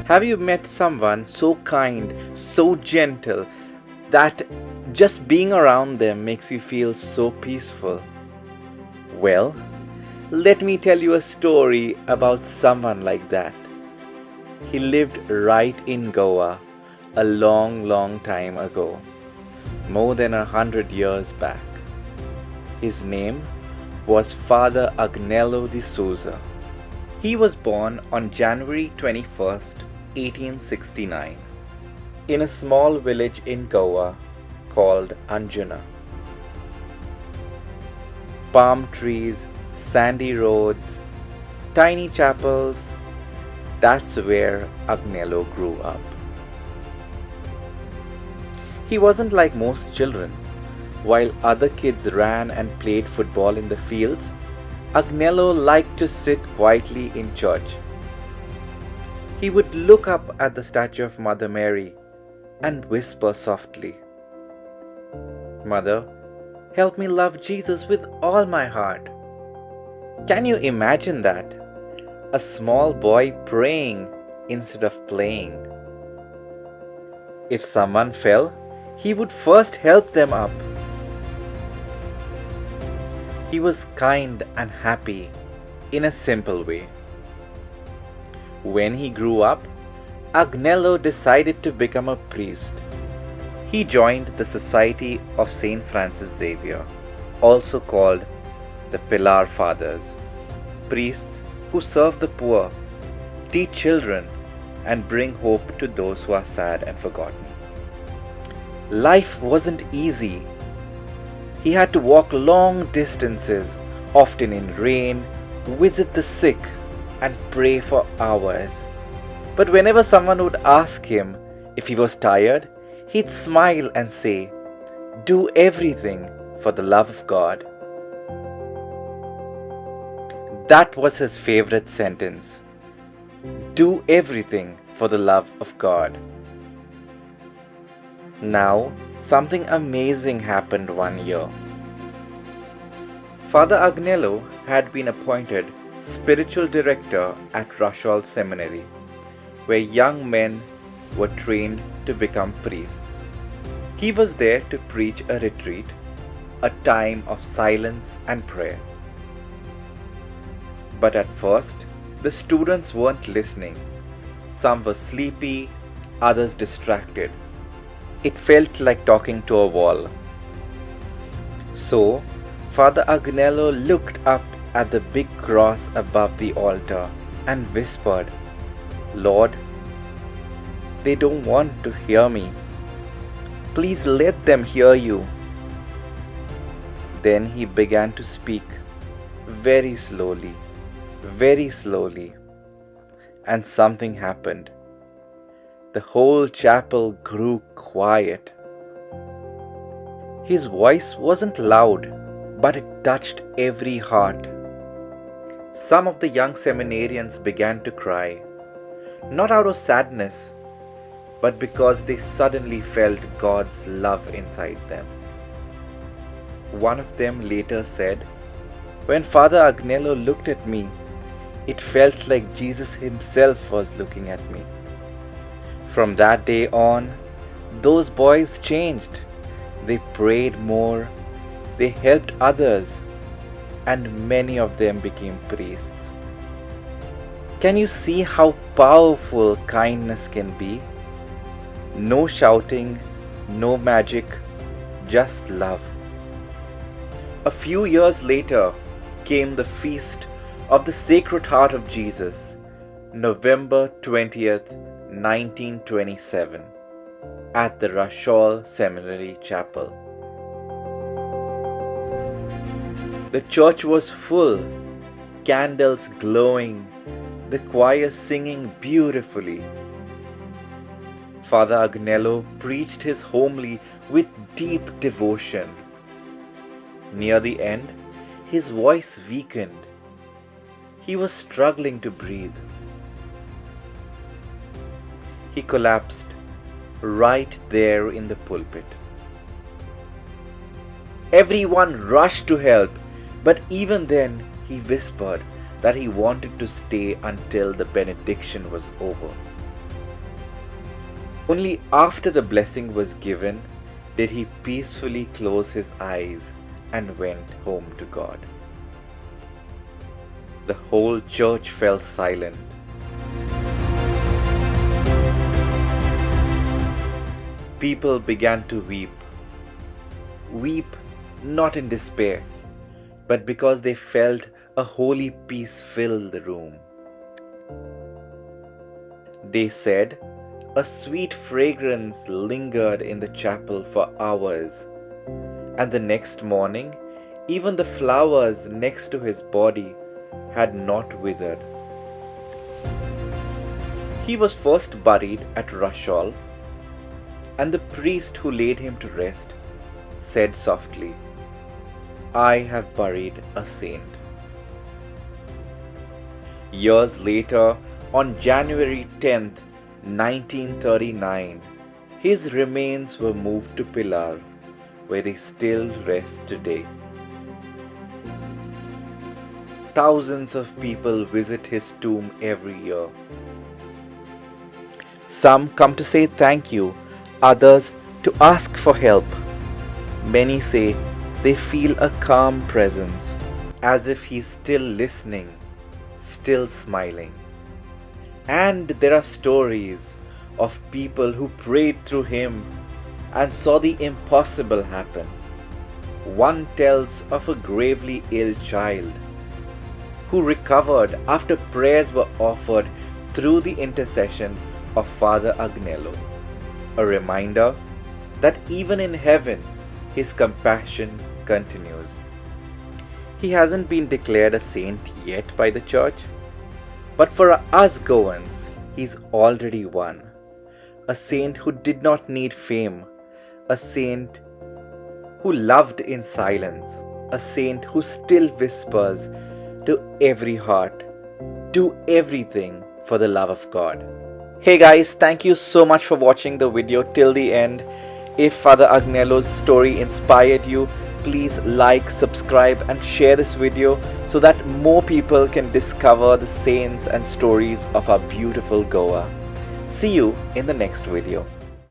Have you met someone so kind, so gentle, that just being around them makes you feel so peaceful? Well, let me tell you a story about someone like that. He lived right in Goa a long time ago, more than 100 years back. His name was Father Agnelo de Souza. He was born on January 21st, 1869, in a small village in Goa called Anjuna. Palm trees, sandy roads, tiny chapels, that's where Agnelo grew up. He wasn't like most children. While other kids ran and played football in the fields, Agnelo liked to sit quietly in church. He would look up at the statue of Mother Mary and whisper softly, "Mother, help me love Jesus with all my heart." Can you imagine that? A small boy praying instead of playing. If someone fell, he would first help them up. He was kind and happy in a simple way. When he grew up, Agnelo decided to become a priest. He joined the Society of Saint Francis Xavier, also called the Pilar Fathers, priests who serve the poor, teach children, and bring hope to those who are sad and forgotten. Life wasn't easy. He had to walk long distances, often in rain, visit the sick, and pray for hours. But whenever someone would ask him if he was tired, he'd smile and say, "Do everything for the love of God." That was his favorite sentence. Do everything for the love of God. Now, something amazing happened one year. Father Agnelo had been appointed spiritual director at Rachol Seminary, where young men were trained to become priests. He was there to preach a retreat, a time of silence and prayer. But at first, the students weren't listening. Some were sleepy, others distracted. It felt like talking to a wall. So, Father Agnelo looked up at the big cross above the altar and whispered, "Lord, they don't want to hear me. Please let them hear you." Then he began to speak very slowly, and something happened. The whole chapel grew quiet. His voice wasn't loud, but it touched every heart. Some of the young seminarians began to cry, not out of sadness, but because they suddenly felt God's love inside them. One of them later said, "When Father Agnelo looked at me, it felt like Jesus himself was looking at me." From that day on, those boys changed. They prayed more, they helped others, and many of them became priests. Can you see how powerful kindness can be? No shouting, no magic, just love. A few years later came the feast of the Sacred Heart of Jesus, November 20th, 1927, at the Rachol Seminary Chapel. The church was full, candles glowing, the choir singing beautifully. Father Agnelo preached his homily with deep devotion. Near the end, his voice weakened. He was struggling to breathe. He collapsed right there in the pulpit. Everyone rushed to help, but even then he whispered that he wanted to stay until the benediction was over. Only after the blessing was given did he peacefully close his eyes and went home to God. The whole church fell silent. People began to weep. Weep not in despair, but because they felt a holy peace fill the room. They said, a sweet fragrance lingered in the chapel for hours, and the next morning, even the flowers next to his body had not withered. He was first buried at Rachol, and the priest who laid him to rest said softly, I have buried a saint. Years later, on January 10th, 1939, his remains were moved to Pilar, where they still rest today. Thousands of people visit his tomb every year. Some come to say thank you, others to ask for help. Many say they feel a calm presence, as if he's still listening, still smiling. And there are stories of people who prayed through him and saw the impossible happen. One tells of a gravely ill child who recovered after prayers were offered through the intercession of Father Agnelo, a reminder that even in heaven, his compassion continues. He hasn't been declared a saint yet by the church, but for us Goans, he's already one. A saint who did not need fame, a saint who loved in silence, a saint who still whispers to every heart, do everything for the love of God. Hey guys, thank you so much for watching the video till the end. If Father Agnelo's story inspired you, please like, subscribe and share this video so that more people can discover the saints and stories of our beautiful Goa. See you in the next video.